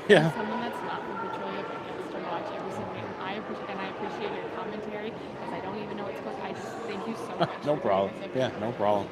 Yeah. As someone that's not from Petrolia but gets to watch every single game, I appreciate your commentary because I don't even know what's going on. I just thank you so much No for doing problem. this every Yeah, week. no problem.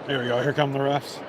Here we go. Here come the refs.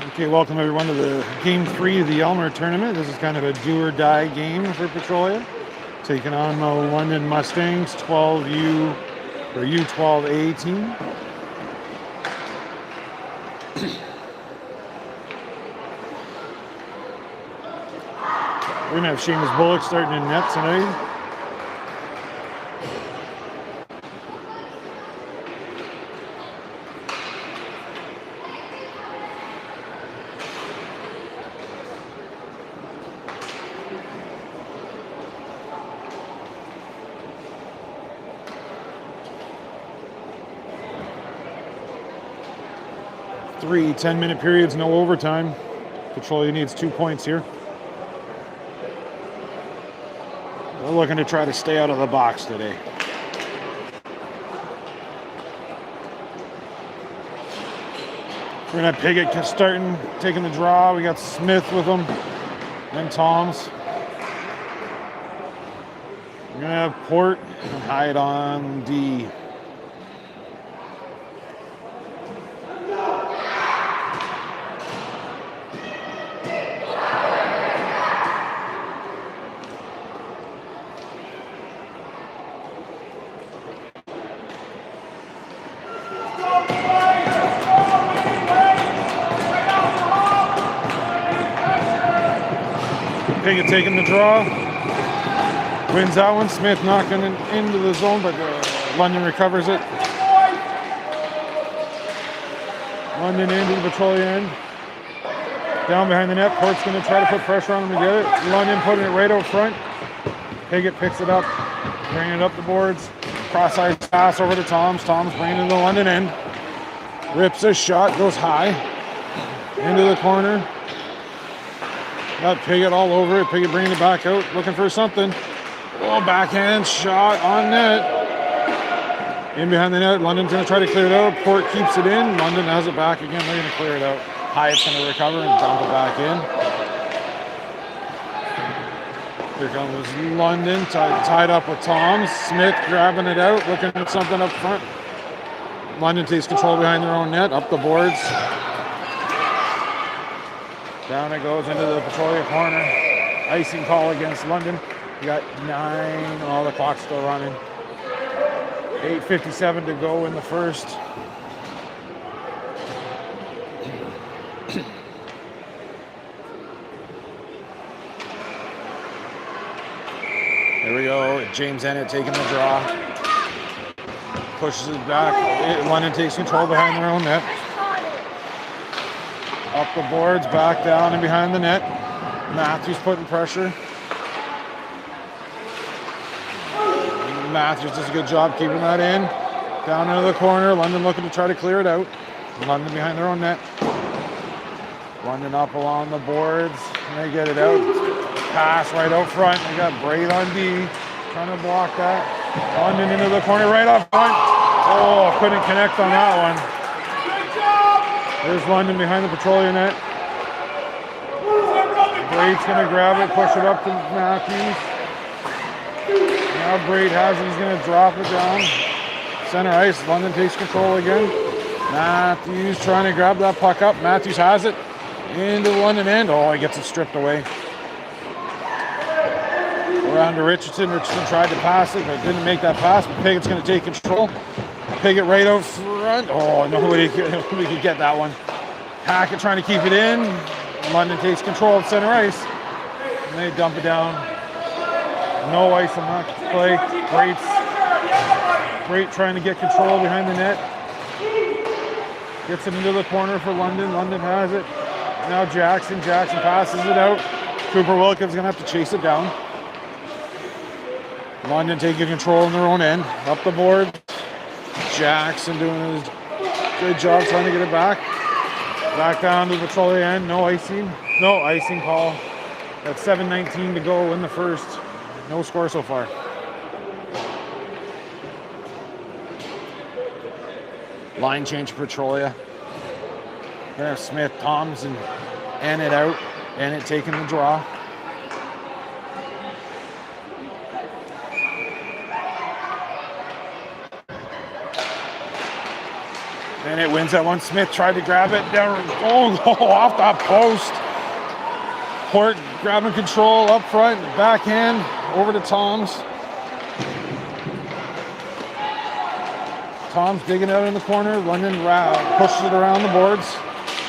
Okay, welcome everyone to the game 3 of the Aylmer tournament. This is kind of a do or die game for Petrolia. Taking on the London Mustangs 12U or U18B1 team. We're gonna have Seamus Bullock starting in net tonight. Three 10-minute periods, no overtime. Petrolia needs 2 points here. They're looking to try to stay out of the box today. We're gonna have Piggott starting, taking the draw. We got Smith with them, and Toms. We're gonna have Port and Hyde on D. Piggott taking the draw. Wins that one. Smith knocking it into the zone, but London recovers it. London into the Petrolia end. Down behind the net. Port's going to try to put pressure on him to get it. London putting it right out front. Piggott picks it up, bringing it up the boards. Cross-ice pass over to Toms. Toms bringing it to the London end. Rips a shot, goes high. Into the corner. Got Piggott all over it. Piggott bringing it back out, looking for something. Oh, backhand shot on net. In behind the net. London's going to try to clear it out. Port keeps it in. London has it back again. They're going to clear it out. Hyatt's going to recover and dump it back in. Here comes London, tied up with Toms. Smith grabbing it out, looking at something up front. London takes control behind their own net, up the boards. Down it goes into the Petrolia corner. Icing call against London. You got 9, oh, the clock's still running. 8:57 to go in the first. There we go. James Ennett taking the draw. Pushes it back. London takes control behind their own net. Up the boards, back down and behind the net. Matthews putting pressure. Matthews does a good job keeping that in. Down into the corner. London looking to try to clear it out. London behind their own net. London up along the boards. And they get it out. Pass right out front. They got Braid on D. Trying to block that. London into the corner right up front. Oh, couldn't connect on that one. There's London behind the Petrolia net. Braid's going to grab it, push it up to Matthews. Now Braid has it. He's going to drop it down. Center ice. London takes control again. Matthews trying to grab that puck up. Matthews has it. Into the London end. Oh, he gets it stripped away. Around to Richardson. Richardson tried to pass it, but didn't make that pass. But Piggott's going to take control. Piggott right out front. Oh, nobody could get that one. Hackett trying to keep it in. London takes control of center ice. And they dump it down. No ice on that play. Great trying to get control behind the net. Gets it into the corner for London. London has it. Now Jackson. Jackson passes it out. Cooper Wilkins going to have to chase it down. London taking control in their own end. Up the board. Jackson doing a good job trying to get it back. Back down to the Petrolia end. No icing. No icing call. That's 7:19 to go in the first. No score so far. Line change for Petrolia. Gonna have Smith, Toms, and Ennett out. Ennett taking the draw. And it wins that one. Smith tried to grab it down. Oh, off that post. Port grabbing control up front, backhand over to Tom's. Tom's digging out in the corner. London pushes it around the boards.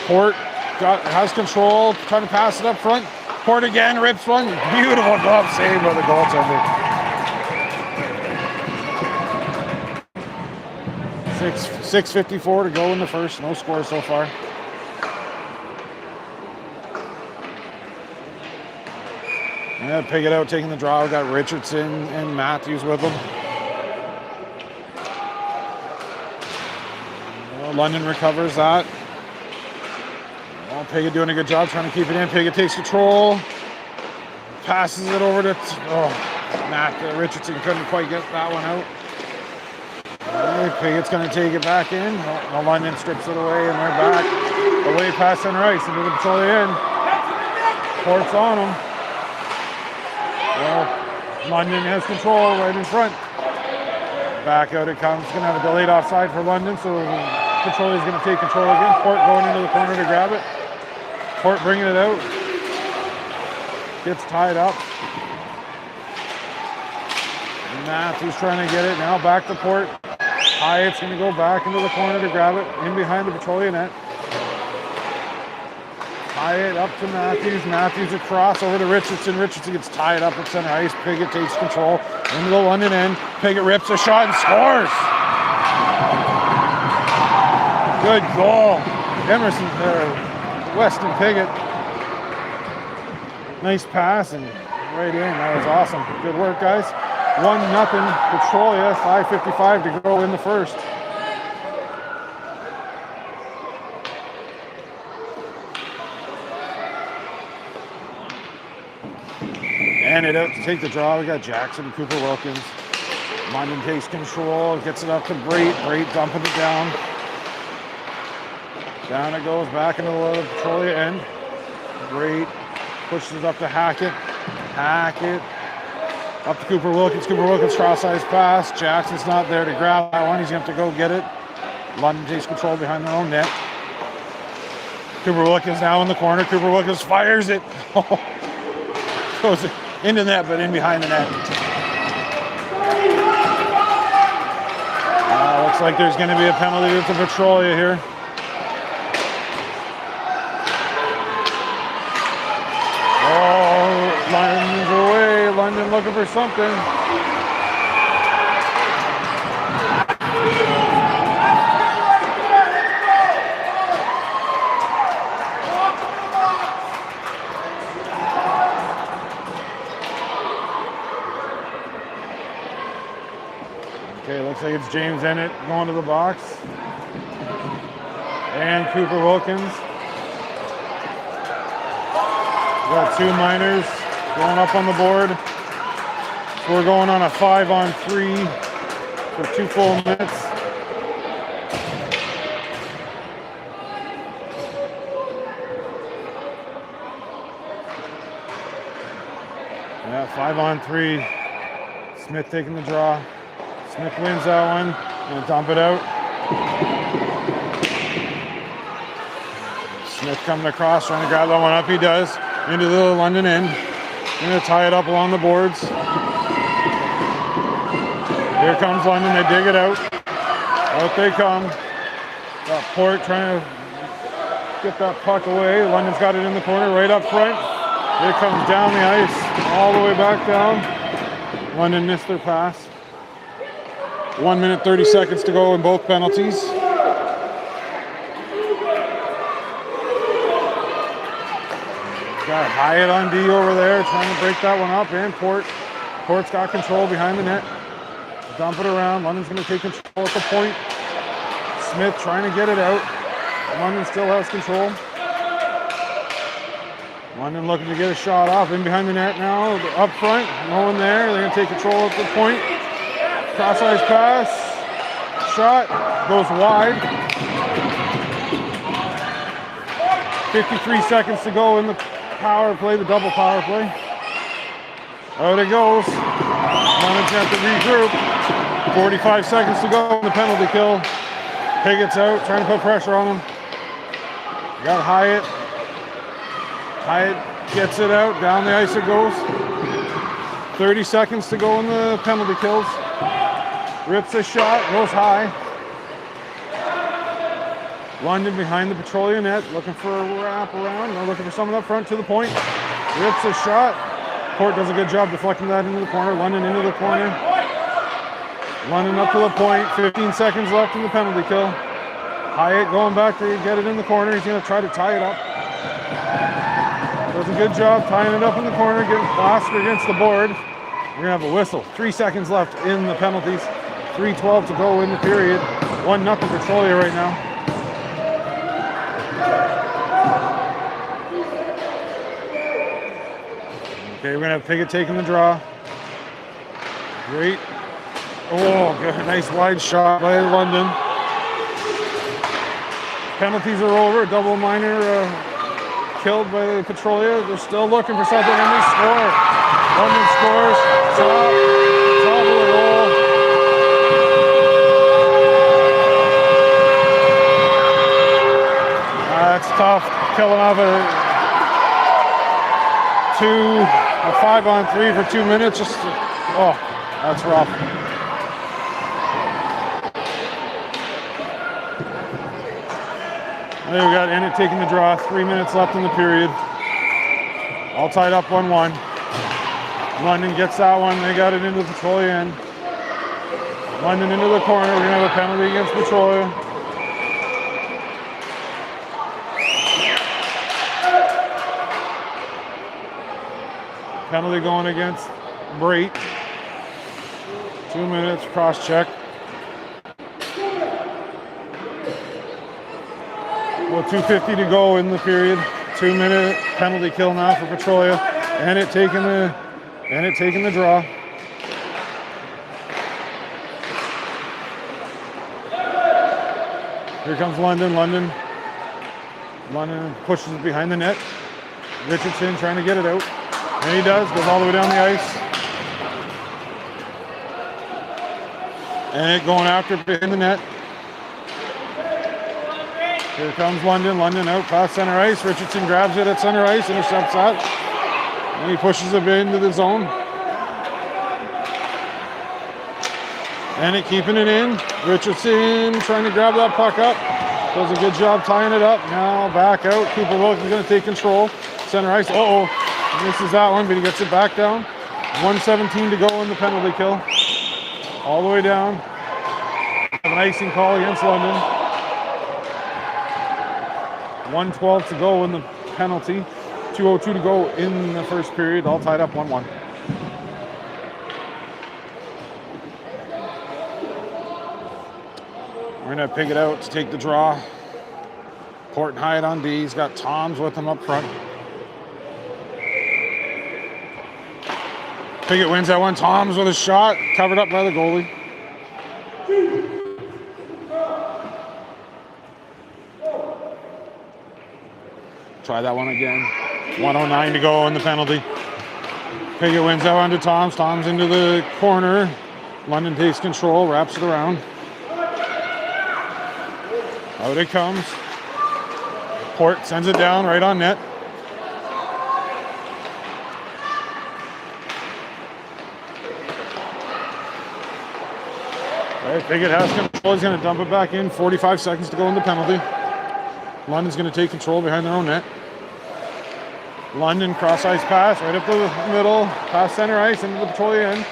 Port has control, trying to pass it up front. Port again, rips one. Beautiful glove save by the goaltender. 6:54 to go in the first. No score so far. Yeah, pig it out, taking the draw. We got Richardson and Matthews with them. Well, London recovers that. Well, Piggott doing a good job trying to keep it in. Piggott takes control. Passes it over to Richardson couldn't quite get that one out. Piggott's going to take it back in. London strips it away, and they're back. Away past center ice into the Petrolia end. Port's on them. Well, London has control right in front. Back out it comes. Going to have a delayed offside for London, so Petrolia's going to take control again. Port going into the corner to grab it. Port bringing it out. Gets tied up. Matthews trying to get it. Now back to Port. Hyatt's going to go back into the corner to grab it. In behind the Petrolia net. Hyatt up to Matthews. Matthews across over to Richardson. Richardson gets tied up at center ice. Piggott takes control into the London end. Piggott rips a shot and scores. Good goal. Emerson there. Weston Piggott. Nice pass and right in. That was awesome. Good work, guys. 1-0 Petrolia. 5:55 to go in the first. And it out to take the draw. We got Jackson and Cooper Wilkins. London takes control, gets it up to Brait. Brait dumping it down. Down it goes back into the Petrolia end. Brait pushes it up to Hackett. Hackett up to Cooper Wilkins. Cooper Wilkins cross-ice pass. Jackson's not there to grab that one. He's going to have to go get it. London takes control behind their own net. Cooper Wilkins now in the corner. Cooper Wilkins fires it. Goes into net, but in behind the net. Looks like there's going to be a penalty to Petrolia here. Oh, London's away. London looking for something. Okay, looks like it's James Ennett going to the box. And Cooper Wilkins. We got two minors going up on the board. So we're going on a 5-on-3 for 2 full minutes. Yeah, 5-on-3. Smith taking the draw. Smith wins that one. Gonna dump it out. Smith coming across, trying to grab that one up. He does. Into the London end. Gonna tie it up along the boards. Here comes London. They dig it out. Out they come. Got Port trying to get that puck away. London's got it in the corner right up front. Here comes down the ice. All the way back down. London missed their pass. 1 minute, 30 seconds to go in both penalties. Got Hyatt on D over there, trying to break that one up. And Port's got control behind the net. Dump it around. London's going to take control at the point. Smith trying to get it out. London still has control. London looking to get a shot off. In behind the net now. Up front. No one there. They're going to take control at the point. Cross-ice pass. Shot. Goes wide. 53 seconds to go in the power play, the double power play. Out it goes. London's going to have to regroup. 45 seconds to go in the penalty kill. Pigot's out, trying to put pressure on him. Got Hyatt. Hyatt gets it out. Down the ice it goes. 30 seconds to go in the penalty kills. Rips a shot, goes high. London behind the Petrolia net, looking for a wrap around. They're looking for someone up front to the point. Rips a shot. Court does a good job deflecting that into the corner. London into the corner. London up to the point. 15 seconds left in the penalty kill. Hyatt going back to get it in the corner. He's going to try to tie it up. Does a good job tying it up in the corner, getting plastered against the board. We're going to have a whistle. 3 seconds left in the penalties. 3:12 to go in the period. 1-0 Petrolia right now. Okay, we're going to have Pigot taking the draw. Great. Oh, good. Nice wide shot by London. Penalties are over. Double minor killed by the Petrolia. They're still looking for something, and they score. London scores. Top of the goal. That's tough. Killing off a 5-on-3 for 2 minutes. Just, oh, that's rough. There we got Ennett taking the draw. 3 minutes left in the period. All tied up 1-1. London gets that one. They got it into the Petrolia end. London into the corner. We're going to have a penalty against Petrolia. Penalty going against Brait. 2 minutes, cross check. Well, 2:50 to go in the period. 2 minute penalty kill now for Petrolia. And it taking the draw. Here comes London. London pushes it behind the net. Richardson trying to get it out. And he does, goes all the way down the ice. And it going after behind the net. Here comes London out past center ice. Richardson grabs it at center ice, intercepts that. And he pushes it into the zone. And it keeping it in. Richardson trying to grab that puck up. Does a good job tying it up. Now back out. Cooper Wilkins going to take control. Center ice. Misses that one, but he gets it back down. 1:17 to go in the penalty kill. All the way down. An icing call against London. 1:12 to go in the penalty. 2:02 to go in the first period. All tied up 1-1. We're going to pick it out to take the draw. Court and Hyatt on D. He's got Toms with him up front. Pigot wins that one. Toms with a shot, covered up by the goalie. Try that one again. 1:09 to go in the penalty. Pigot wins that one to Toms. Toms into the corner. London takes control, wraps it around. Out it comes. Port sends it down right on net. Pigot has control. He's going to dump it back in. 45 seconds to go in the penalty. London's going to take control behind their own net. London cross ice pass right up the middle, past center ice into the Petrolia end.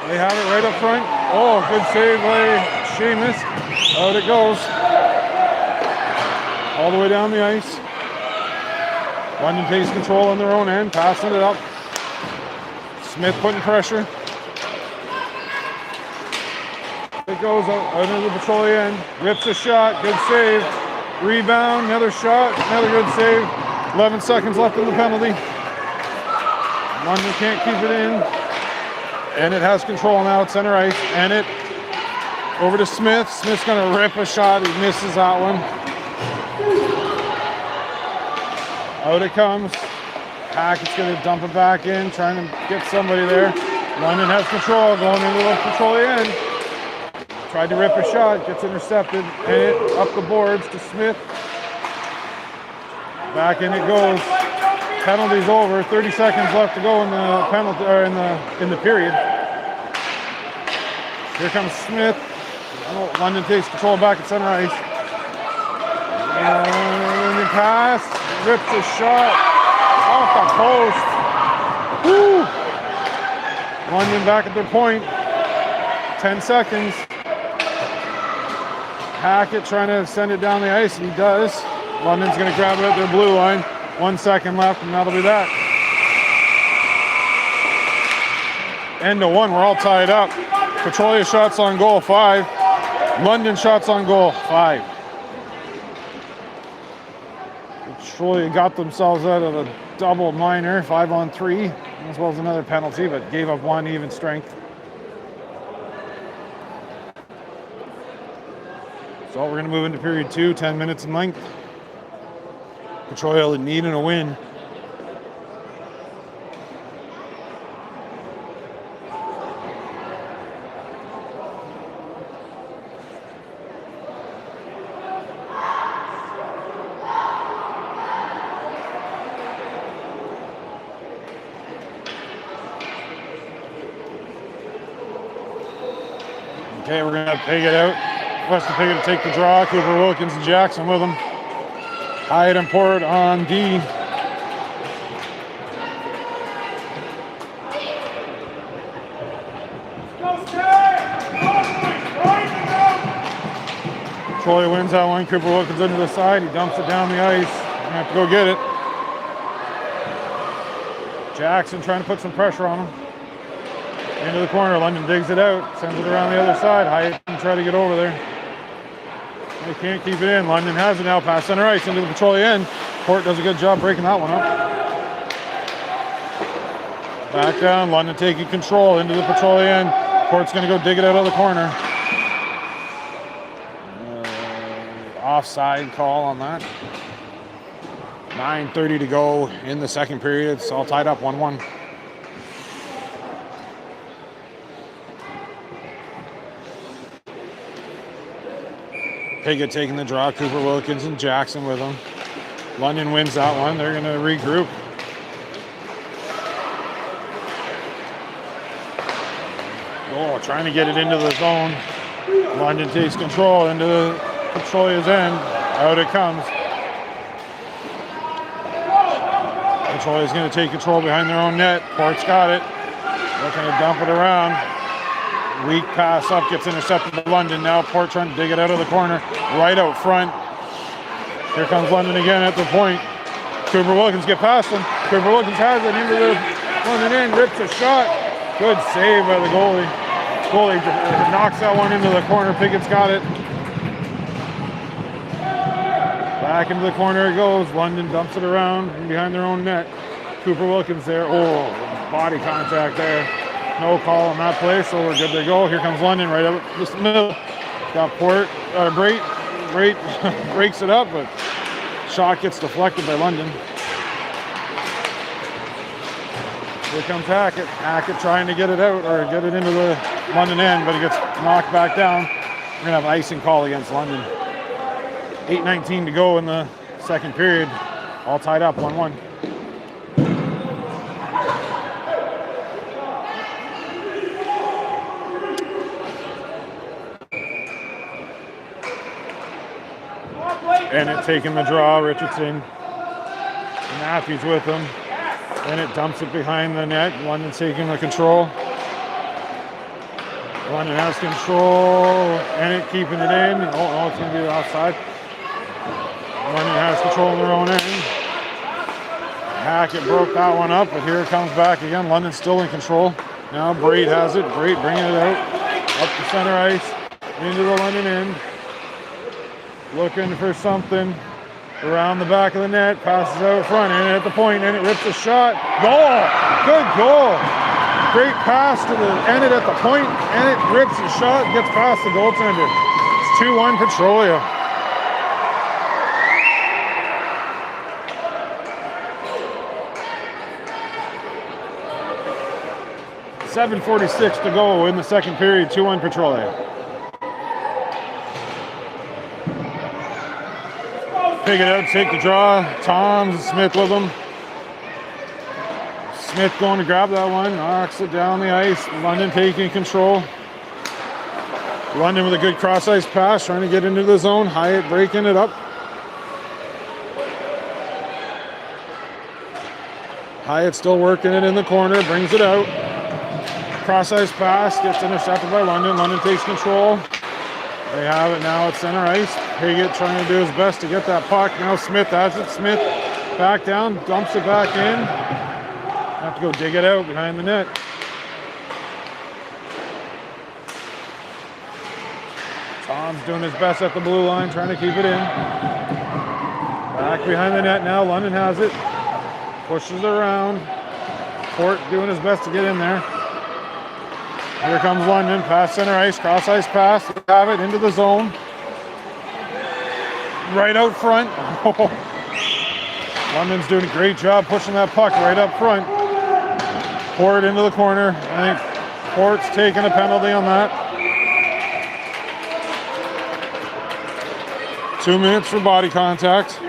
They have it right up front. Oh, good save by Seamus. Out it goes. All the way down the ice. London takes control on their own end, passing it up. Smith putting pressure. It goes out into the Petrolia end. Rips a shot. Good save. Rebound. Another shot. Another good save. 11 seconds left in the penalty. London can't keep it in. And it has control now at center ice. And it over to Smith. Smith's going to rip a shot. He misses that one. Out it comes. Hackett's going to dump it back in, trying to get somebody there. London has control going into the Petrolia end. tried to rip a shot, gets intercepted, and it up the boards to Smith. Back in it goes. Penalty's over. 30 seconds left to go in the penalty or in the period. Here comes Smith. Oh, London takes control back at center ice. And the pass, rips a shot off the post. Woo! London back at their point. 10 seconds. Hackett trying to send it down the ice, and he does. London's going to grab it at their blue line. 1 second left, and that'll be that. End of one, we're all tied up. Petrolia shots on goal, 5. London shots on goal, 5. Petrolia got themselves out of a double minor, 5-on-3, as well as another penalty, but gave up 1 even strength. So we're going to move into period 2, 10 minutes in length. Petrolia needing a win. Okay, we're going to Piggott out. Weston Piggott to take the draw. Cooper Wilkins and Jackson with him. Hyatt and Port on D. Troy wins that one. Cooper Wilkins into the side. He dumps it down the ice. Gonna have to go get it. Jackson trying to put some pressure on him. Into the corner. London digs it out. Sends it around the other side. Hyatt can try to get over there. They can't keep it in. London has it now past center ice into the Petrolia end. Port does a good job breaking that one up. Back down. London taking control into the Petrolia end. Port's going to go dig it out of the corner. Offside call on that. 9:30 to go in the second period. It's all tied up 1-1. Piggott taking the draw. Cooper Wilkins and Jackson with him. London wins that one. They're going to regroup. Oh, trying to get it into the zone. London takes control into the Petrolia's end. Out it comes. Petrolia's going to take control behind their own net. Port's got it. Looking to dump it around. Weak pass up, gets intercepted by London. Now Port trying to dig it out of the corner. Right out front. Here comes London again at the point. Cooper Wilkins get past him. Cooper Wilkins has it into the London end. Rips a shot. Good save by the goalie. Goalie knocks that one into the corner. Piggott's got it. Back into the corner it goes. London dumps it around from behind their own net. Cooper Wilkins there. Oh, body contact there. No call on that play, so we're good to go. Here comes London right up the middle. Got Port, Brait breaks it up, but shot gets deflected by London. Here comes Hackett. Hackett trying to get it out or get it into the London end, but he gets knocked back down. We're gonna have an icing call against London. 8:19 to go in the second period. All tied up 1-1. Bennett taking the draw. Richardson. Matthews with him. Bennett dumps it behind the net. London taking the control. London has control. Bennett keeping it in. Oh, it's going to be the offside. London has control of their own end. Hackett broke that one up, but here it comes back again. London's still in control. Now Brait has it. Brait bringing it out. Up the center ice. Into the London end. Looking for something around the back of the net, passes out front, and at the point, and it rips a shot. Goal! Good goal! Great pass to the end it at the point, and it rips a shot, gets past the goaltender. It's 2-1 Petrolia. .7:46 to go in the second period, 2-1 Petrolia. Pick it out, take the draw. Tom's Smith with him. Smith going to grab that one, knocks it down the ice. London taking control. London with a good cross ice pass, trying to get into the zone. Hyatt breaking it up. Hyatt still working it in the corner, brings it out. Cross ice pass, gets intercepted by London. London takes control. They have it now at center ice. Piggott trying to do his best to get that puck. Now Smith has it. Smith back down, dumps it back in. Have to go dig it out behind the net. Tom's doing his best at the blue line, trying to keep it in. Back behind the net now. London has it. Pushes around. Fort doing his best to get in there. Here comes London, past center ice, cross ice pass. Have it into the zone. Right out front. London's doing a great job pushing that puck right up front. Fort into the corner. I think Fort's taking a penalty on that. 2 minutes for body contact.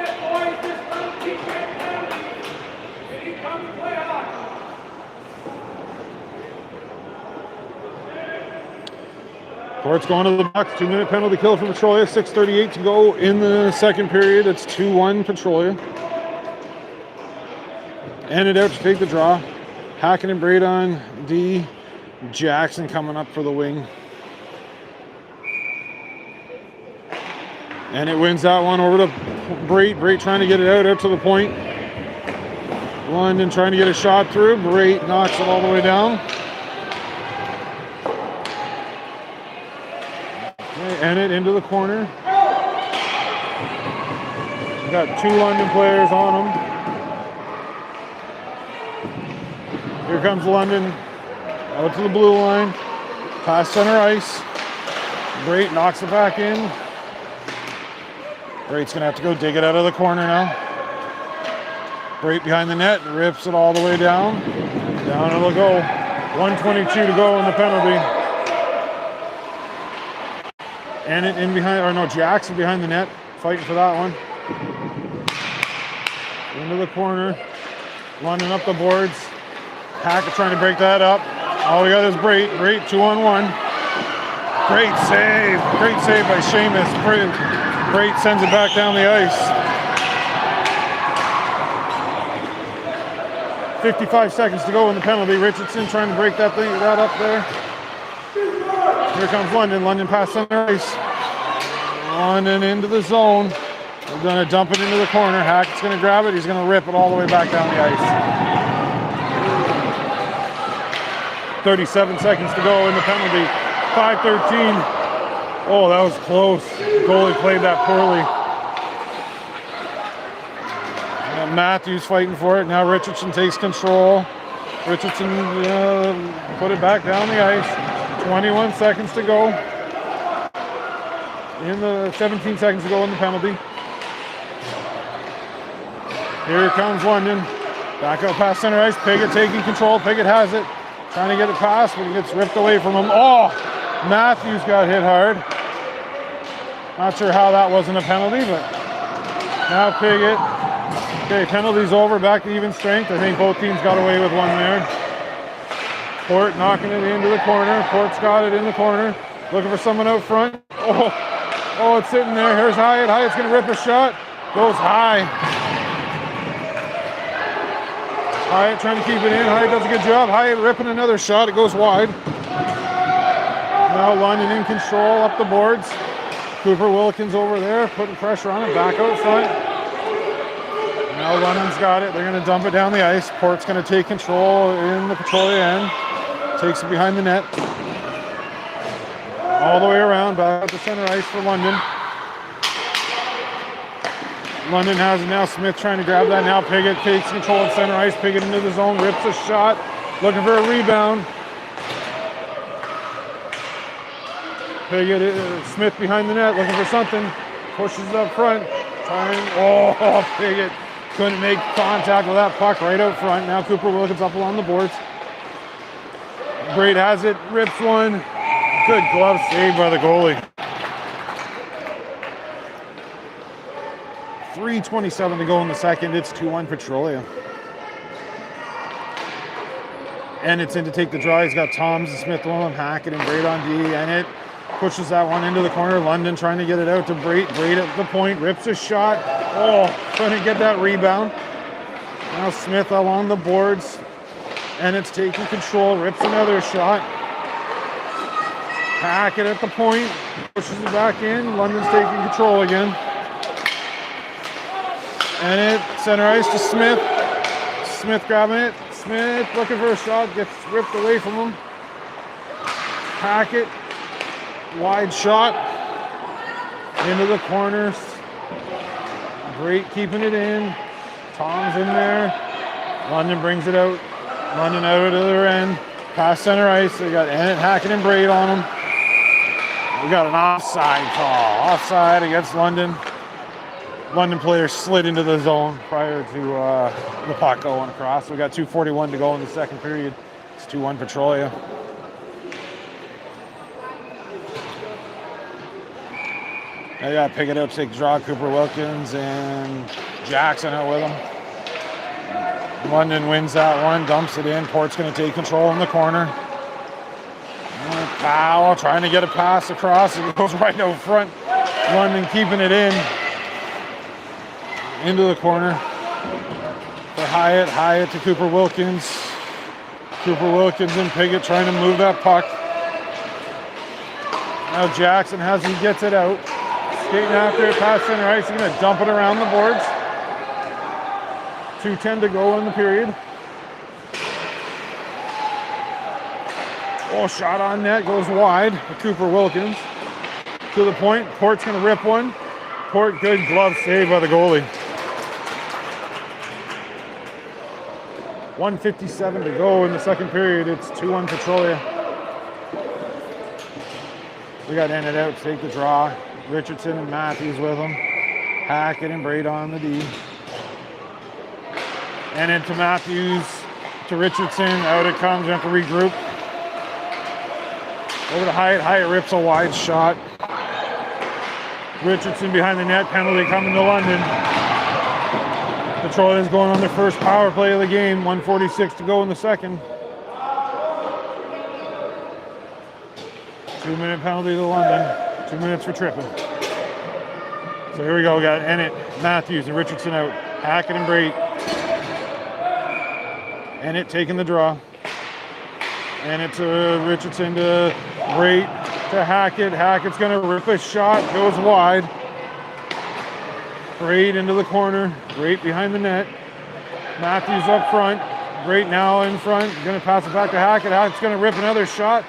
Fort's going to the box. 2-minute penalty kill for Petrolia. 6:38 to go in the second period. It's 2-1 Petrolia. And it out to take the draw. Hackett and Braid on D. Jackson coming up for the wing. And it wins that one over to Braid. Braid trying to get it out to the point. London trying to get a shot through. Braid knocks it all the way down. And it into the corner. We got 2 London players on them. Here comes London out to the blue line. Past center ice. Braid knocks it back in. Braid's going to have to go dig it out of the corner now. Braid behind the net. Rips it all the way down. Down it'll go. 1:22 to go in the penalty. And it in behind, or no, Jackson behind the net, fighting for that one. Into the corner. London up the boards. Hackett trying to break that up. All we got is Braid. Braid 2-on-1. Great save. Great save by Seamus. Braid sends it back down the ice. 55 seconds to go in the penalty. Richardson trying to break that up there. Here comes London. London past center ice. London into the zone. We're going to dump it into the corner. Hackett's going to grab it. He's going to rip it all the way back down the ice. 37 seconds to go in the penalty. 5:13. Oh, that was close. The goalie played that poorly. Matthews fighting for it. Now Richardson takes control. Richardson put it back down the ice. 21 seconds to go. 17 seconds to go in the penalty. Here comes London. Back up past center ice. Piggott taking control. Piggott has it. Trying to get it past, but it gets ripped away from him. Oh! Matthews got hit hard. Not sure how that wasn't a penalty, but now Piggott. Okay, penalty's over. Back to even strength. I think both teams got away with one there. Fort knocking it into the corner. Fort's got it in the corner. Looking for someone out front. Oh, it's sitting there. Here's Hyatt. Hyatt's going to rip a shot. Goes high. Hyatt trying to keep it in. Hyatt does a good job. Hyatt ripping another shot. It goes wide. Now London in control up the boards. Cooper Wilkins over there putting pressure on it. Back out front. Now London's got it. They're going to dump it down the ice. Port's going to take control in the Petrolia end. Takes it behind the net. All the way around. Back to center ice for London. London has it now. Smith trying to grab that now. Piggott takes control at center ice. Piggott into the zone. Rips a shot. Looking for a rebound. Piggott, Smith behind the net. Looking for something. Pushes it up front. Piggott couldn't make contact with that puck right out front. Now Cooper Wilkins up along the boards. Braid has it. Rips one. Good glove save by the goalie. 3:27 to go in the second. It's 2-1 Petrolia. And it's in to take the draw. He's got Toms and Smith, Willem, Hackett, and Braid on D. And it pushes that one into the corner. London trying to get it out to Braid. Braid at the point, rips a shot. Oh, trying to get that rebound. Now Smith along the boards. And it's taking control, rips another shot. Hackett at the point, pushes it back in. London's taking control again. And it center ice to Smith. Smith grabbing it. Smith looking for a shot, gets ripped away from him. Hackett, wide shot into the corners. Great keeping it in. Tom's in there. London brings it out. London out at the other end. Past center ice. They got Ennett, Hackett, and Braid on him. We got an offside call. Offside against London. London player slid into the zone prior to the puck going across. We got 2:41 to go in the second period. It's 2-1 Petrolia. They got to pick it up, take draw. Cooper Wilkins and Jackson out with him. London wins that one, dumps it in. Port's going to take control in the corner. Powell trying to get a pass across. It goes right out front. London keeping it in. Into the corner for Hyatt. Hyatt to Cooper Wilkins. Cooper Wilkins and Piggott trying to move that puck. Now Jackson he gets it out. Skating after it past center ice. He's going to dump it around the boards. 2:10 to go in the period. Oh, shot on net, goes wide for Cooper Wilkins. To the point, Port's going to rip one. Port, good glove save by the goalie. 1:57 to go in the second period. It's 2-1 Petrolia. We got ended out to take the draw. Richardson and Matthews with him. Hackett and Braid on the D. And into Matthews to Richardson. Out it comes. We have to regroup. Over to Hyatt. Hyatt rips a wide shot. Richardson behind the net. Penalty coming to London. Petrolia is going on their first power play of the game. 1:46 to go in the second. 2-minute penalty to London. 2 minutes for tripping. So here we go. We got Ennett, Matthews, and Richardson out. Hackett and Braid. Ennett taking the draw. Ennett to Richardson to Braid to Hackett. Hackett's going to rip a shot. Goes wide. Braid into the corner. Braid behind the net. Matthews up front. Braid now in front. Going to pass it back to Hackett. Hackett's going to rip another shot.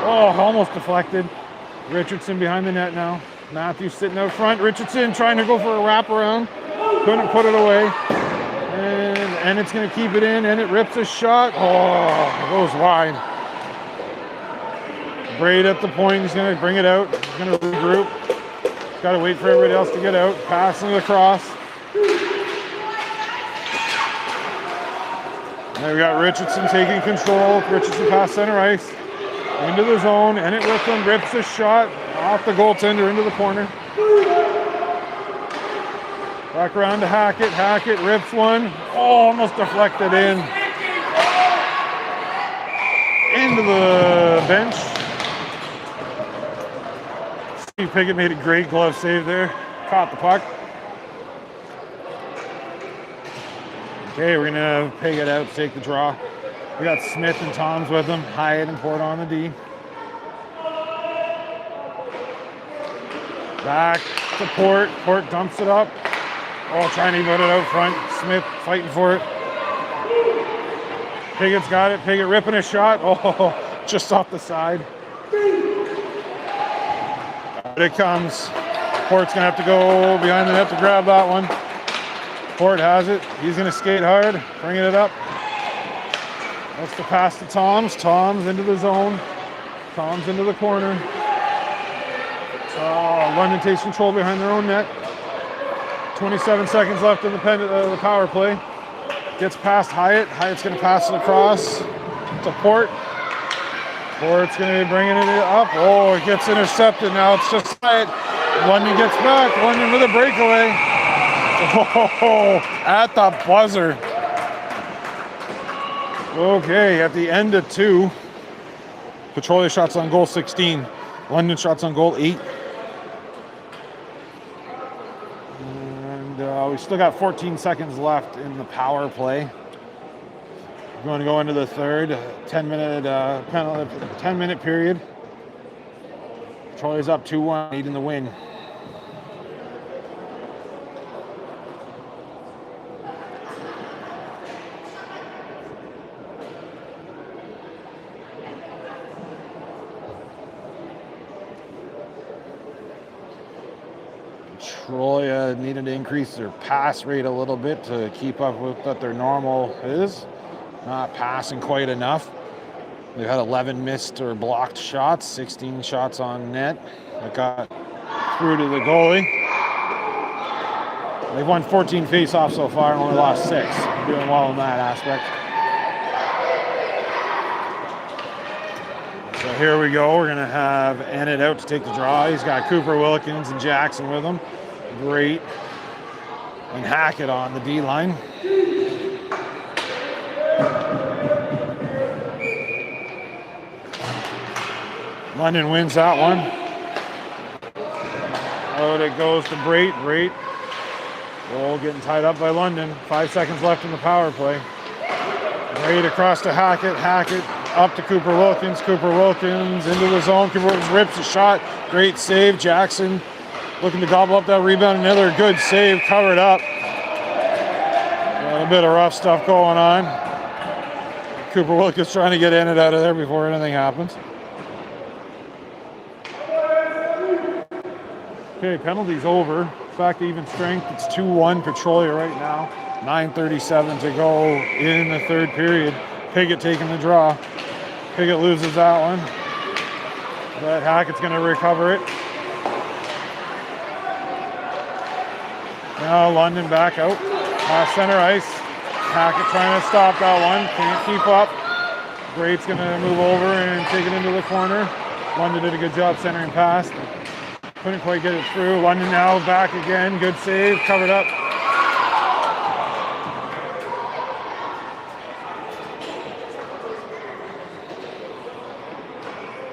Oh, almost deflected. Richardson behind the net now. Matthews sitting out front. Richardson trying to go for a wraparound. Couldn't put it away. And it's going to keep it in. And it rips a shot. Oh, it goes wide. Braid at the point. He's going to bring it out. He's going to regroup. Got to wait for everybody else to get out. Passing it across. There we got Richardson taking control. Richardson past center ice. Into the zone. And it with him. Rips a shot off the goaltender into the corner. Back around to Hackett. Hackett rips one. Oh, almost deflected in. Into the bench. Steve Piggott made a great glove save there. Caught the puck. Okay, we're going to Piggott out to take the draw. We got Smith and Toms with him. Hyatt and Port on the D. Back to Port. Port dumps it up. Oh, trying to put it out front. Smith fighting for it. Piggott's got it. Piggott ripping a shot. Oh, just off the side. Out it comes. Port's going to have to go behind the net to grab that one. Port has it. He's going to skate hard. Bringing it up. That's the pass to Toms. Toms into the zone. Toms into the corner. London takes control behind their own net. 27 seconds left in the power play. Gets past Hyatt. Hyatt's going to pass it across to Port. Port's going to be bringing it up. Oh, it gets intercepted now. It's just Hyatt. London gets back. London with a breakaway. Oh, at the buzzer. Okay, at the end of 2. Petrolia shots on goal 16. London shots on goal 8. And we still got 14 seconds left in the power play. We're going to go into the third 10-minute penalty, 10-minute period. Petrolia's up 2-1, needing the win. Petrolia needed to increase their pass rate a little bit to keep up with what their normal is. Not passing quite enough. They've had 11 missed or blocked shots, 16 shots on net that got through to the goalie. They've won 14 face-offs so far and only lost 6. Doing well in that aspect. So here we go. We're going to have Enid out to take the draw. He's got Cooper Wilkins and Jackson with him. Great. And Hackett on the D-line. London wins that one. Out it goes to Brait. Brait. Goal getting tied up by London. 5 seconds left in the power play. Brait across to Hackett. Hackett up to Cooper Wilkins. Cooper Wilkins into the zone. Cooper Wilkins rips a shot. Great save. Jackson looking to gobble up that rebound. Another good save. Covered up. Got a bit of rough stuff going on. Cooper Wilkins trying to get in and out of there before anything happens. Okay, penalty's over. Back to even strength. It's 2-1 Petrolia right now. 9:37 to go in the third period. Piggott taking the draw. Piggott loses that one. But Hackett's going to recover it. Now London back out. Center ice. Hackett trying to stop that one. Can't keep up. Brait's going to move over and take it into the corner. London did a good job centering pass. Couldn't quite get it through. London now back again. Good save. Covered up.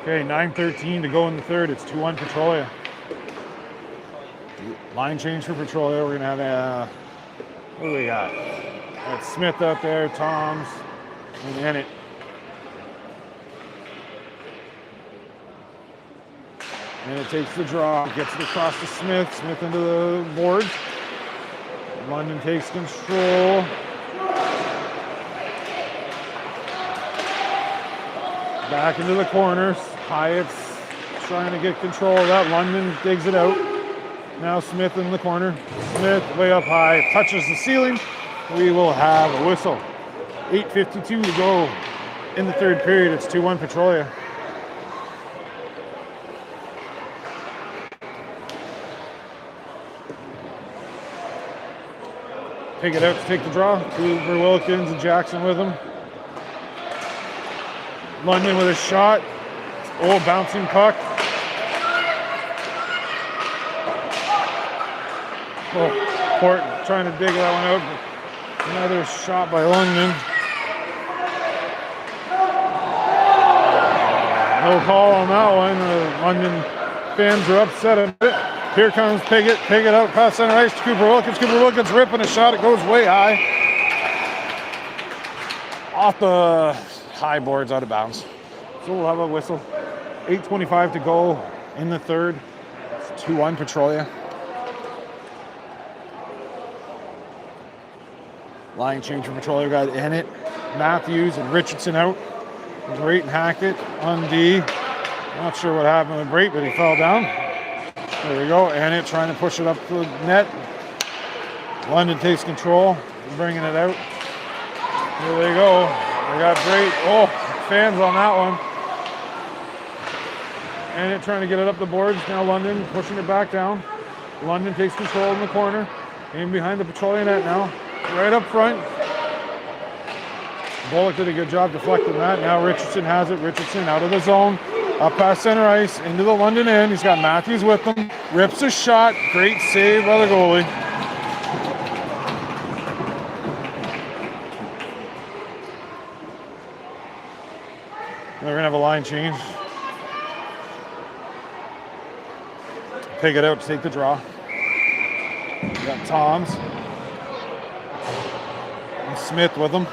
Okay, 9:13 to go in the third. It's 2-1 Petrolia. Line change for Petrolia. We're going to have what do we got? Got Smith out there, Toms, and Enid. And it takes the draw, gets it across to Smith. Smith into the boards. London takes control. Back into the corners. Hyatt's trying to get control of that. London digs it out. Now Smith in the corner. Smith way up high, touches the ceiling. We will have a whistle. 8:52 to go in the third period. It's 2-1 Petrolia. Take it out to take the draw. Cooper Wilkins and Jackson with him. London with a shot. Oh, bouncing puck. Oh, Port trying to dig that one out. Another shot by London. No call on that one. London fans are upset a bit. Here comes Piggott. Piggott out past center ice to Cooper Wilkins. Cooper Wilkins ripping a shot. It goes way high. Off the high boards, out of bounds. So we'll have a whistle. 8:25 to go in the third. It's 2-1 Petrolia. Line change for Petrolia. We've got Enid, Matthews, and Richardson out. Brait and Hackett on D. Not sure what happened with Brait, but he fell down. There we go. Enid trying to push it up to the net. London takes control, bringing it out. Here they go. We got Brait. Oh, fans on that one. Enid trying to get it up the boards. Now London pushing it back down. London takes control in the corner. In behind the Petrolia net now. Right up front. Bullock did a good job deflecting that. Now Richardson has it. Richardson out of the zone. Up past center ice. Into the London end. He's got Matthews with him. Rips a shot. Great save by the goalie. They're gonna have a line change. Pick it out to take the draw. Got Toms. And Smith with them.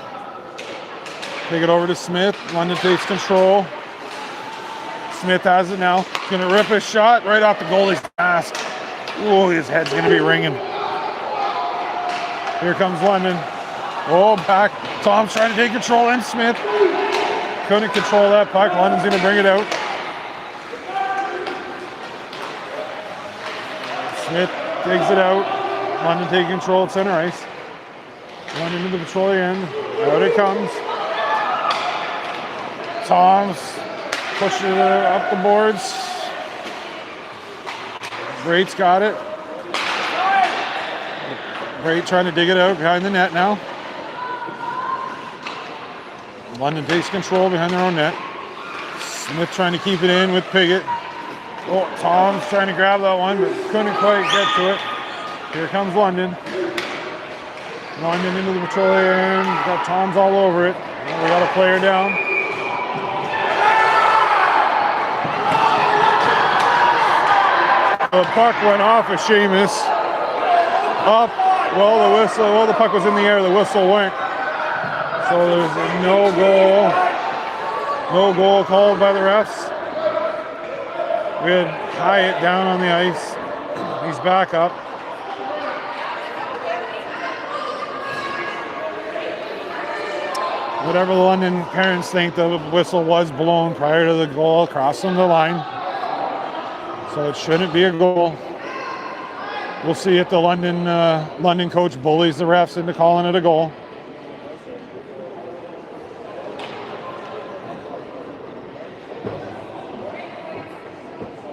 Take it over to Smith. London takes control. Smith has it now. Gonna rip a shot right off the goalie's mask. Oh, his head's gonna be ringing. Here comes London. Oh, back. Tom's trying to take control, and Smith couldn't control that puck. London's gonna bring it out. Smith digs it out. London taking control at center ice. London into the Petrolia end. Out it comes. Tom's pushing it up the boards. Great's got it. Great trying to dig it out behind the net now. London takes control behind their own net. Smith trying to keep it in with Piggott. Oh, Tom's trying to grab that one, but couldn't quite get to it. Here comes London. London into the Petrolia end. Got Tom's all over it. We got a player down. The puck went off of Seamus. Up. Well, the whistle. Well, the puck was in the air. The whistle went. So there's no goal. No goal called by the refs. We had Hyatt down on the ice. He's back up. Whatever the London parents think, the whistle was blown prior to the goal crossing the line. So it shouldn't be a goal. We'll see if the London coach bullies the refs into calling it a goal.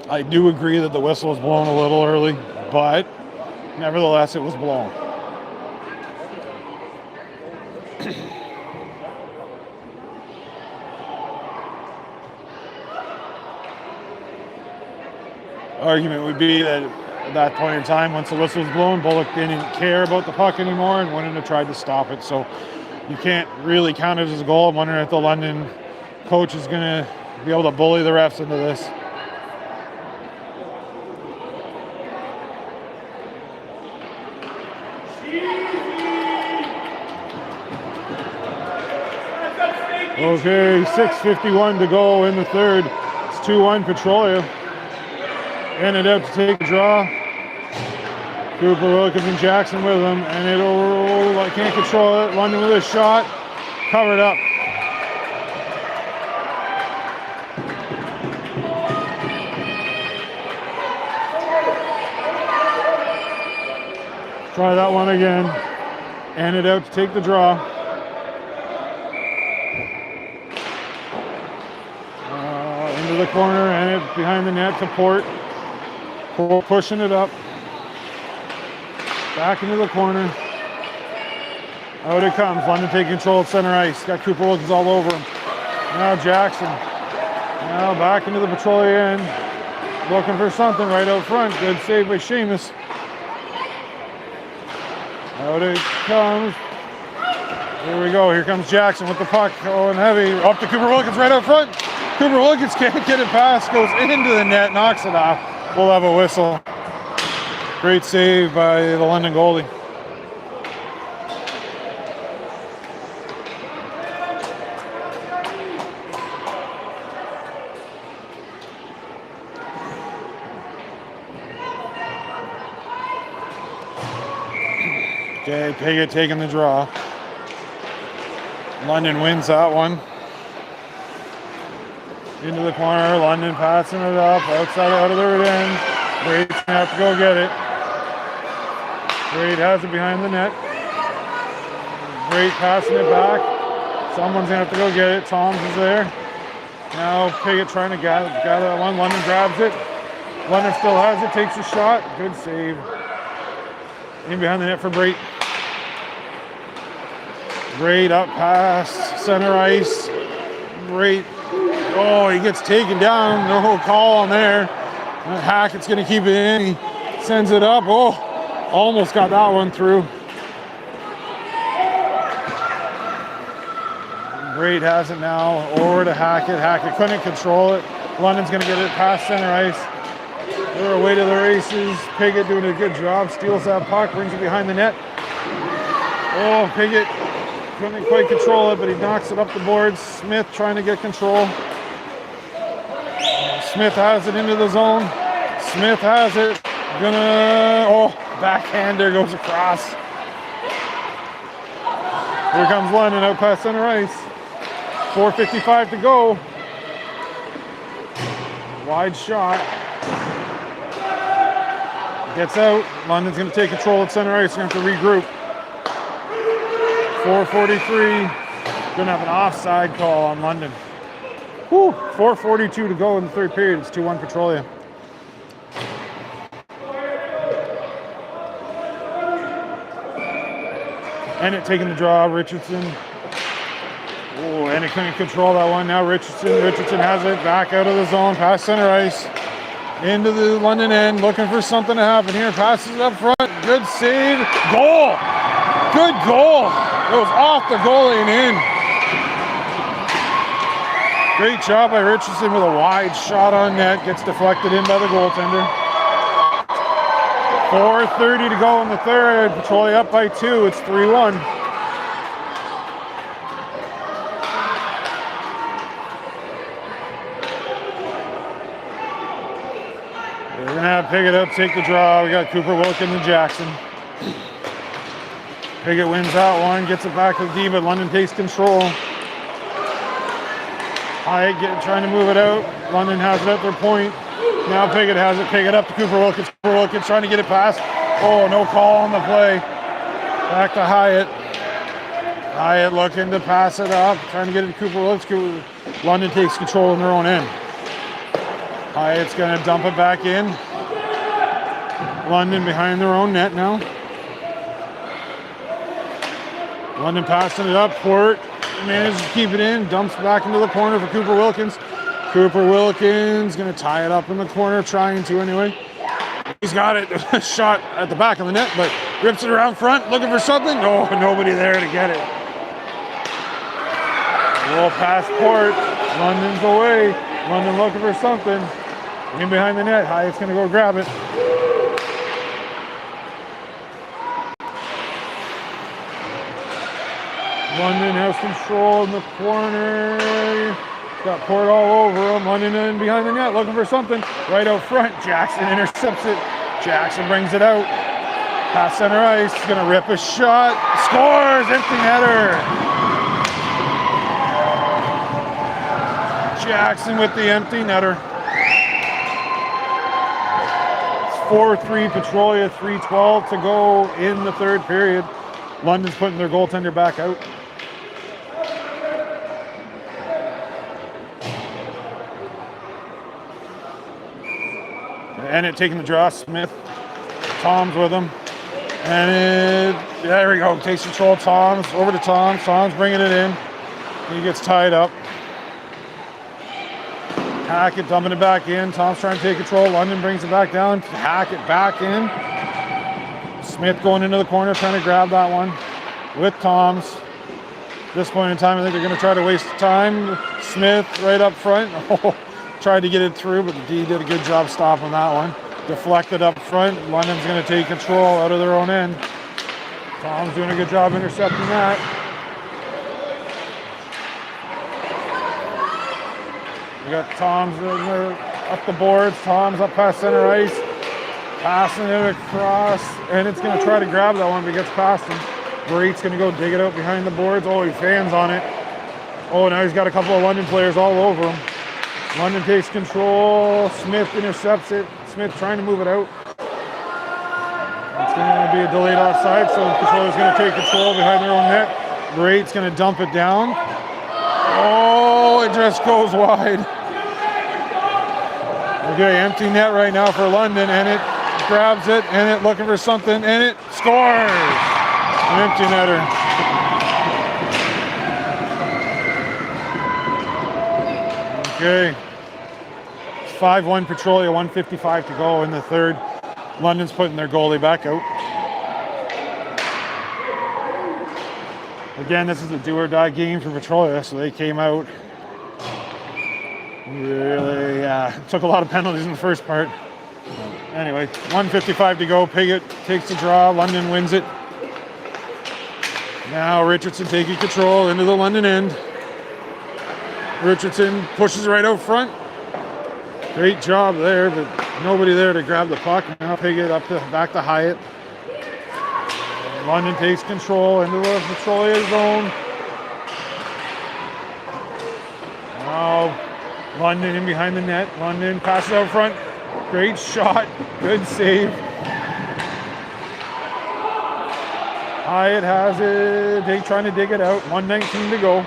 I do agree that the whistle was blown a little early, but nevertheless, it was blown. Argument would be that at that point in time, once the whistle was blown, Bullock didn't care about the puck anymore and wouldn't have tried to stop it. So you can't really count it as a goal. I'm wondering if the London coach is going to be able to bully the refs into this. Okay, 6:51 to go in the third. It's 2-1 Petrolia. Ended up to take a draw. Cooper, Wilkins, and Jackson with them, and I can't control it. London with a shot, covered up. Try that one again. Ended up to take the draw. Into the corner, and it behind the net to Port. Pushing it up. Back into the corner. Out it comes. London taking control of center ice. Got Cooper Wilkins all over him. Now Jackson. Now back into the Petrolia end. Looking for something right out front. Good save by Seamus. Out it comes. Here we go. Here comes Jackson with the puck. Going heavy. Up to Cooper Wilkins right out front. Cooper Wilkins can't get it past. Goes into the net. Knocks it off. We'll have a whistle. Great save by the London goalie. Okay, Piggott taking the draw. London wins that one. Into the corner, London passing it up, outside out of the end. Great's gonna have to go get it. Great has it behind the net. Great passing it back. Someone's gonna have to go get it. Toms is there. Now Piggott trying to gather that one. London grabs it. London still has it, takes a shot. Good save. In behind the net for Brait. Brait up past center ice. Brait. Oh, he gets taken down. No call on there. Hackett's going to keep it in. He sends it up. Oh, almost got that one through. Great has it now. Over to Hackett. Hackett couldn't control it. London's going to get it past center ice. They're away to the races. Piggott doing a good job. Steals that puck. Brings it behind the net. Oh, Piggott couldn't quite control it, but he knocks it up the boards. Smith trying to get control. Smith has it into the zone. Smith has it. Backhander goes across. Here comes London out past center ice. 4:55 to go. Wide shot. Gets out. London's going to take control at center ice. They're going to have to regroup. 4:43. Going to have an offside call on London. 4:42 to go in the third period. It's 2-1 Petrolia. And it taking the draw, Richardson. Oh, and it couldn't control that one. Now Richardson has it back out of the zone, past center ice, into the London end, looking for something to happen here. Passes up front, good save, goal! Good goal! It was off the goalie and in. Great job by Richardson with a wide shot on net, gets deflected in by the goaltender. 4:30 to go in the third. Petrolia up by 2. It's 3-1. We're going to have Piggott up, take the draw. We got Cooper Wilkins and Jackson. Piggott wins that one, gets it back to D, but London takes control. Hyatt trying to move it out. London has it at their point. Now Piggott has it. Piggott up to Cooper Wilkins. Cooper Wilkins trying to get it past. Oh, no call on the play. Back to Hyatt. Hyatt looking to pass it up. Trying to get it to Cooper Wilkins. London takes control in their own end. Hyatt's going to dump it back in. London behind their own net now. London passing it up. Port manages to keep it in. Dumps back into the corner for Cooper Wilkins. Cooper Wilkins going to tie it up in the corner, trying to anyway. He's got it. Shot at the back of the net, but rips it around front, looking for something. Oh, nobody there to get it. Roll past Port. London's away. London looking for something. In behind the net. Hyatt's going to go grab it. London has control in the corner. Got Port all over him. London in behind the net, looking for something. Right out front, Jackson intercepts it. Jackson brings it out. Past center ice, he's gonna rip a shot. Scores, empty netter. Jackson with the empty netter. It's 4-3 Petrolia, 3:12 to go in the third period. London's putting their goaltender back out. And it taking the draw, Smith. Tom's with him. And there we go, takes control, Tom's, over to Tom's. Tom's bringing it in. He gets tied up. Hackett dumping it back in. Tom's trying to take control. London brings it back down. Hackett back in. Smith going into the corner, trying to grab that one with Tom's. At this point in time, I think they're going to try to waste time. Smith right up front. Tried to get it through, but the D did a good job stopping that one. Deflected up front. London's going to take control out of their own end. Tom's doing a good job intercepting that. We got Tom's up the boards. Tom's up past center ice. Passing it across, and it's going to try to grab that one, but it gets past him. Brate's going to go dig it out behind the boards. Oh, he fans on it. Oh, now he's got a couple of London players all over him. London takes control. Smith intercepts it. Smith trying to move it out. It's going to be a delayed offside, so Petrolia's going to take control behind their own net. Brate's going to dump it down. Oh, it just goes wide. Okay, empty net right now for London, and it grabs it, and it looking for something, and it scores! An empty netter. Okay. It's 5-1 Petrolia, 1:55 to go in the third. London's putting their goalie back out. Again, this is a do or die game for Petrolia, so they came out. Really took a lot of penalties in the first part. Anyway, 1:55 to go. Piggott takes the draw. London wins it. Now Richardson taking control into the London end. Richardson pushes right out front. Great job there, but nobody there to grab the puck. Now Piggott back to Hyatt. London takes control into the Petrolia zone. Now London in behind the net. London passes out front. Great shot. Good save. Hyatt has it. They trying to dig it out. 1:19 to go.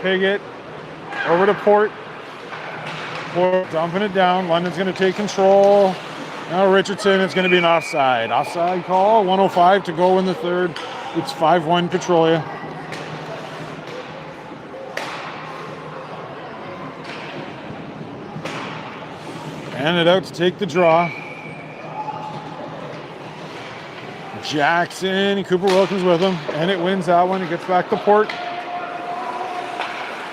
Piggott over to Port. Port dumping it down. London's going to take control. Now Richardson, it's going to be an offside. Offside call. 1:05 to go in the third. It's 5-1 Petrolia. And it out to take the draw. Jackson, Cooper Wilkins with him, and it wins that one. It gets back to Port.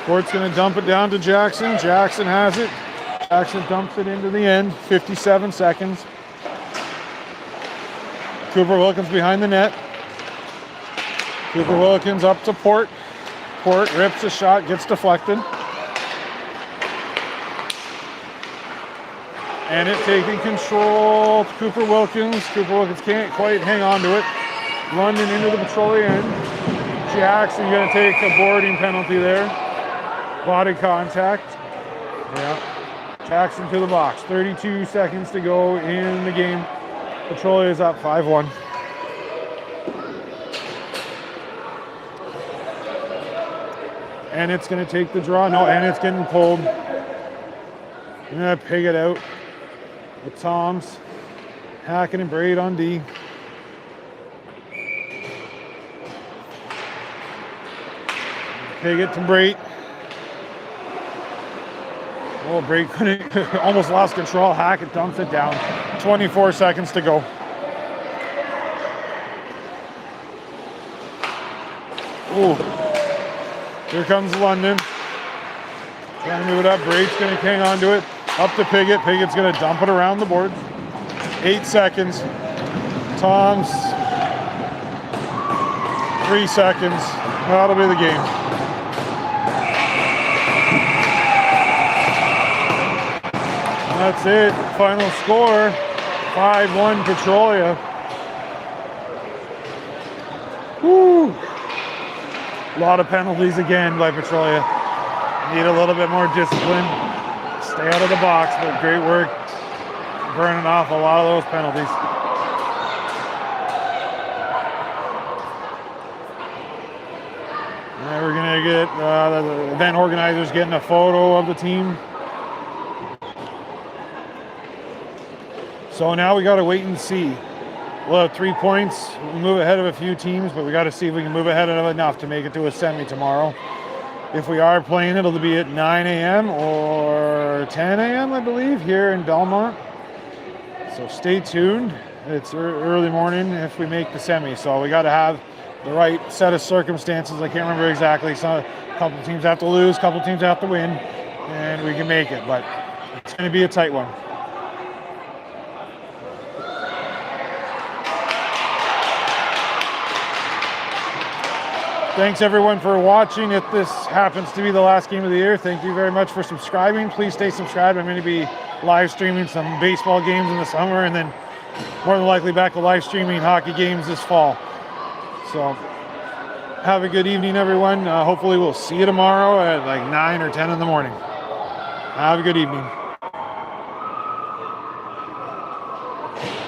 Port's going to dump it down to Jackson. Jackson has it. Jackson dumps it into the end. 57 seconds. Cooper Wilkins behind the net. Cooper Wilkins up to Port. Port rips a shot, gets deflected. And it taking control. Cooper Wilkins. Cooper Wilkins can't quite hang on to it. London into the Petrolia end. Jackson going to take a boarding penalty there. Body contact. Yeah. Jackson to the box. 32 seconds to go in the game. Petrolia is up 5-1. And it's going to take the draw. No, and it's getting pulled. I'm going to pig it out. With Toms, Hackett and Braid on D. Piggott to Braid. Oh, Braid couldn't, almost lost control. Hackett dumps it down. 24 seconds to go. Oh, here comes London. Trying to move it up. Braid's going to hang on to it. Up to Piggott. Piggott's going to dump it around the boards. 8 seconds. Toms. 3 seconds. That'll be the game. That's it. Final score. 5-1 Petrolia. Woo! A lot of penalties again by Petrolia. Need a little bit more discipline. Stay out of the box, but great work burning off a lot of those penalties. And we're going to get the event organizers getting a photo of the team. So now we got to wait and see. We'll have 3 points. We'll move ahead of a few teams, but we got to see if we can move ahead of enough to make it to a semi tomorrow. If we are playing, it'll be at 9 a.m. or 10 a.m., I believe, here in Belmont. So stay tuned. It's early morning if we make the semi. So we got to have the right set of circumstances. I can't remember exactly. So a couple teams have to lose, a couple teams have to win, and we can make it. But it's going to be a tight one. Thanks everyone for watching. If this happens to be the last game of the year, thank you very much for subscribing. Please stay subscribed. I'm going to be live streaming some baseball games in the summer, and then more than likely back to live streaming hockey games this fall. So have a good evening, everyone. Hopefully we'll see you tomorrow at like 9 or 10 in the morning. Have a good evening.